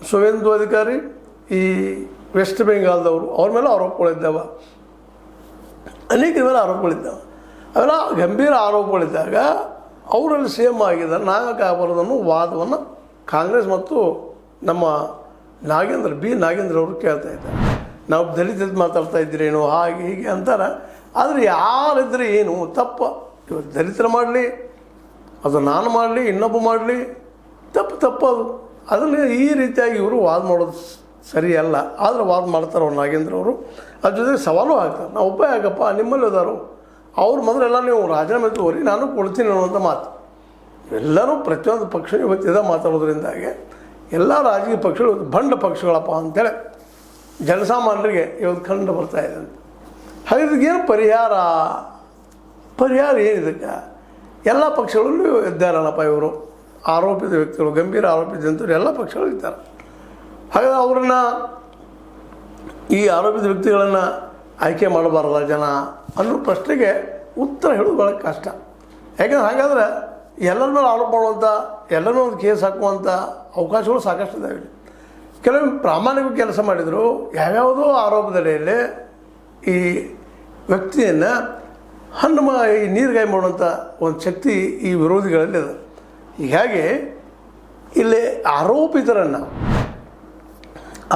ಸುವೇಂದು ಅಧಿಕಾರಿ ಈ ವೆಸ್ಟ್ ಬೆಂಗಾಲ್ದವರು ಅವ್ರ ಮೇಲೆ ಆರೋಪಗಳಿದ್ದಾವೆ, ಅನೇಕರ ಮೇಲೆ ಆರೋಪಗಳಿದ್ದಾವೆ. ಅವೆಲ್ಲ ಗಂಭೀರ ಆರೋಪಗಳಿದ್ದಾಗ ಅವರಲ್ಲಿ ಸೇಮ್ ಆಗಿದೆ ನಾಯಕ ಆಗಬಾರ್ದನ್ನೋ ವಾದವನ್ನು ಕಾಂಗ್ರೆಸ್ ಮತ್ತು ನಮ್ಮ ನಾಗೇಂದ್ರ ಅವರು ಕೇಳ್ತಾ ಇದ್ದಾರೆ. ನಾವು ದಲಿತದ ಮಾತಾಡ್ತಾ ಇದ್ದೀರೇನು ಹಾಗೆ ಹೀಗೆ ಅಂತಾರೆ. ಆದರೆ ಯಾರಿದ್ರೆ ಏನು ತಪ್ಪ, ಇವತ್ತು ದಲಿತರ ಮಾಡಲಿ ಅದು ನಾನು ಮಾಡಲಿ ಇನ್ನೊಬ್ಬ ಮಾಡಲಿ ತಪ್ಪದು. ಅದರಲ್ಲಿ ಈ ರೀತಿಯಾಗಿ ಇವರು ವಾದ ಮಾಡೋದು ಸರಿಯಲ್ಲ. ಆದರೆ ವಾದ ಮಾಡ್ತಾರೆ ಅವ್ರು ನಾಗೇಂದ್ರ ಅವರು. ಅದ್ರ ಜೊತೆಗೆ ಸವಾಲು ಹಾಕ್ತಾರೆ, ನಾವು ಒಬ್ಬ ಯಾಕಪ್ಪ ನಿಮ್ಮಲ್ಲಿ ಹೋದಾರು ಅವ್ರು ಮೊದಲೆಲ್ಲ ನೀವು ರಾಜೀನಾಮೆ ತಗೋರಿ ನಾನು ಕೊಡ್ತೀನಿ ಅನ್ನುವಂಥ ಮಾತು. ಎಲ್ಲರೂ ಪ್ರತಿಯೊಂದು ಪಕ್ಷ ಇವತ್ತಿದ ಮಾತಾಡೋದ್ರಿಂದಾಗಿ ಎಲ್ಲ ರಾಜಕೀಯ ಪಕ್ಷಗಳು ಬಂಡ ಪಕ್ಷಗಳಪ್ಪ ಅಂತೇಳಿ ಜನಸಾಮಾನ್ಯರಿಗೆ ಇವತ್ತು ಕಂಡು ಬರ್ತಾ ಇದೆ ಅಂತ. ಹಾಗಾದ್ರೆ ಏನು ಪರಿಹಾರ ಏನಿದಕ್ಕೆ? ಎಲ್ಲ ಪಕ್ಷಗಳಲ್ಲೂ ಇದ್ದಾರಲ್ಲಪ್ಪ ಇವರು ಆರೋಪಿತ ವ್ಯಕ್ತಿಗಳು, ಗಂಭೀರ ಆರೋಪಿತ ಅಂತವ್ರು ಎಲ್ಲ ಪಕ್ಷಗಳು ಇದ್ದಾರೆ. ಹಾಗಾದ್ರೆ ಅವರನ್ನು ಈ ಆರೋಪಿತ ವ್ಯಕ್ತಿಗಳನ್ನು ಆಯ್ಕೆ ಮಾಡಬಾರಲ್ಲ ಜನ ಅನ್ನೋ ಪ್ರಶ್ನೆಗೆ ಉತ್ತರ ಹೇಳೋದು ಭಾಳ ಕಷ್ಟ. ಯಾಕಂದ್ರೆ ಹಾಗಾದ್ರೆ ಎಲ್ಲರ ಮೇಲೆ ಆರೋಪ ಮಾಡುವಂಥ ಎಲ್ಲರೂ ಒಂದು ಕೇಸ್ ಹಾಕುವಂಥ ಅವಕಾಶಗಳು ಸಾಕಷ್ಟು ಇದ್ದಾವೆ. ಕೆಲವೊಮ್ಮೆ ಪ್ರಾಮಾಣಿಕ ಕೆಲಸ ಮಾಡಿದರು ಯಾವ್ಯಾವುದೋ ಆರೋಪದಡಿಯಲ್ಲಿ ಈ ವ್ಯಕ್ತಿಯನ್ನು ಈ ನೀರುಗಾಯಿ ಮಾಡುವಂಥ ಒಂದು ಶಕ್ತಿ ಈ ವಿರೋಧಿಗಳಲ್ಲಿ ಇದೆ. ಹೀಗಾಗಿ ಇಲ್ಲಿ ಆರೋಪಿತರನ್ನು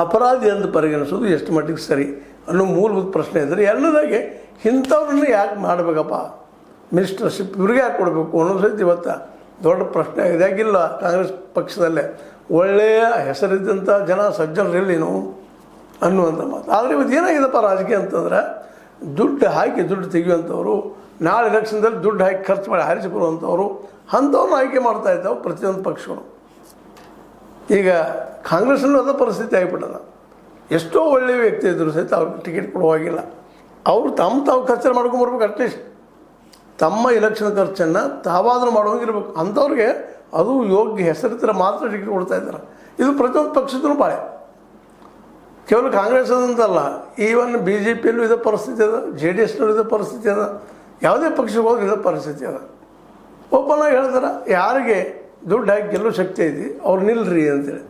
ಅಪರಾಧಿ ಅಂತ ಪರಿಗಣಿಸೋದು ಎಷ್ಟು ಮಟ್ಟಿಗೆ ಸರಿ ಅನ್ನೋ ಮೂಲಭೂತ ಪ್ರಶ್ನೆ ಇದ್ದರೆ, ಎರಡನೇದಾಗಿ ಇಂಥವ್ರನ್ನ ಯಾಕೆ ಮಾಡಬೇಕಪ್ಪ, ಮಿನಿಸ್ಟರ್ಶಿಪ್ ಇವ್ರಿಗೆ ಯಾಕೆ ಕೊಡಬೇಕು ಅನ್ನೋದು ಸಹಿತ ಇವತ್ತು ದೊಡ್ಡ ಪ್ರಶ್ನೆ ಆಗಿದೆ. ಯಾಕಿಲ್ಲ ಕಾಂಗ್ರೆಸ್ ಪಕ್ಷದಲ್ಲೇ ಒಳ್ಳೆಯ ಹೆಸರಿದ್ದಂಥ ಜನ ಸಜ್ಜನರಿಲ್ಲಿನೋ ಅನ್ನುವಂಥ ಮಾತು. ಆದರೆ ಇವತ್ತು ಏನಾಗಿದೆಪ್ಪ ರಾಜಕೀಯ ಅಂತಂದ್ರೆ ದುಡ್ಡು ತೆಗೆಯುವಂಥವ್ರು, ನಾಳೆ ಎಲೆಕ್ಷನ್ದಲ್ಲಿ ದುಡ್ಡು ಹಾಕಿ ಖರ್ಚು ಮಾಡಿ ಹಾರಿಸಿ ಬರುವಂಥವ್ರು ಅಂಥವ್ರನ್ನ ಆಯ್ಕೆ ಮಾಡ್ತಾ ಇದ್ದಾವೆ ಪ್ರತಿಯೊಂದು ಪಕ್ಷಗಳು. ಈಗ ಕಾಂಗ್ರೆಸ್ನಲ್ಲೂ ಅದೇ ಪರಿಸ್ಥಿತಿ ಆಗಿಬಿಟ್ಟದ. ಎಷ್ಟೋ ಒಳ್ಳೆಯ ವ್ಯಕ್ತಿ ಇದ್ದರೂ ಸಹಿತ ಅವ್ರಿಗೆ ಟಿಕೆಟ್ ಕೊಡುವಾಗಿಲ್ಲ. ಅವರು ತಾವು ಖರ್ಚು ಮಾಡ್ಕೊಂಬರ್ಬೇಕು. ಅಟ್ಲೀಸ್ಟ್ ತಮ್ಮ ಇಲೆಕ್ಷನ್ ಖರ್ಚನ್ನು ತಾವಾದರೂ ಮಾಡುವಂಗಿರ್ಬೇಕು. ಅಂಥವ್ರಿಗೆ ಅದು ಯೋಗ್ಯ ಹೆಸರಿದ್ರೆ ಮಾತ್ರ ಟಿಕೆಟ್ ಕೊಡ್ತಾ ಇದ್ದಾರೆ. ಇದು ಪ್ರತಿಯೊಂದು ಪಕ್ಷದೂ ಬಾಳೆ, ಕೇವಲ ಕಾಂಗ್ರೆಸ್ ಅಂತಲ್ಲ, ಈವನ್ BJPಯಲ್ಲೂ ಇದೇ ಪರಿಸ್ಥಿತಿ ಅದ, JDSನಲ್ಲೂ ಇದೇ ಪರಿಸ್ಥಿತಿ ಅದ, ಯಾವುದೇ ಪಕ್ಷಕ್ಕೆ ಹೋದ್ರೆ ಇದೇ ಪರಿಸ್ಥಿತಿ ಅದ. ಓಪನ್ ಆಗಿ ಹೇಳ್ತಾರೆ, ಯಾರಿಗೆ ದುಡ್ಡು ಹಾಕಿ ಗೆಲ್ಲೋ ಶಕ್ತಿ ಐತಿ ಅವ್ರು ನಿಲ್ಲರಿ ಅಂತೇಳಿ.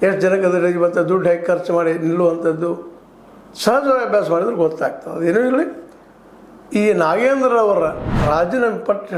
ಎಷ್ಟು ಜನಕ್ಕೆ ಅದರ ಇವತ್ತು ದುಡ್ಡು ಹಾಕಿ ಖರ್ಚು ಮಾಡಿ ನಿಲ್ಲುವಂಥದ್ದು ಸಹಜವಾಗಿ ಅಭ್ಯಾಸ ಮಾಡಿದ್ರೆ ಗೊತ್ತಾಗ್ತದೆ. ಏನೂ ಇರಲಿ, ಈ ನಾಗೇಂದ್ರ ಅವರ ರಾಜೀನಾಮೆ ಪಟ್ಟು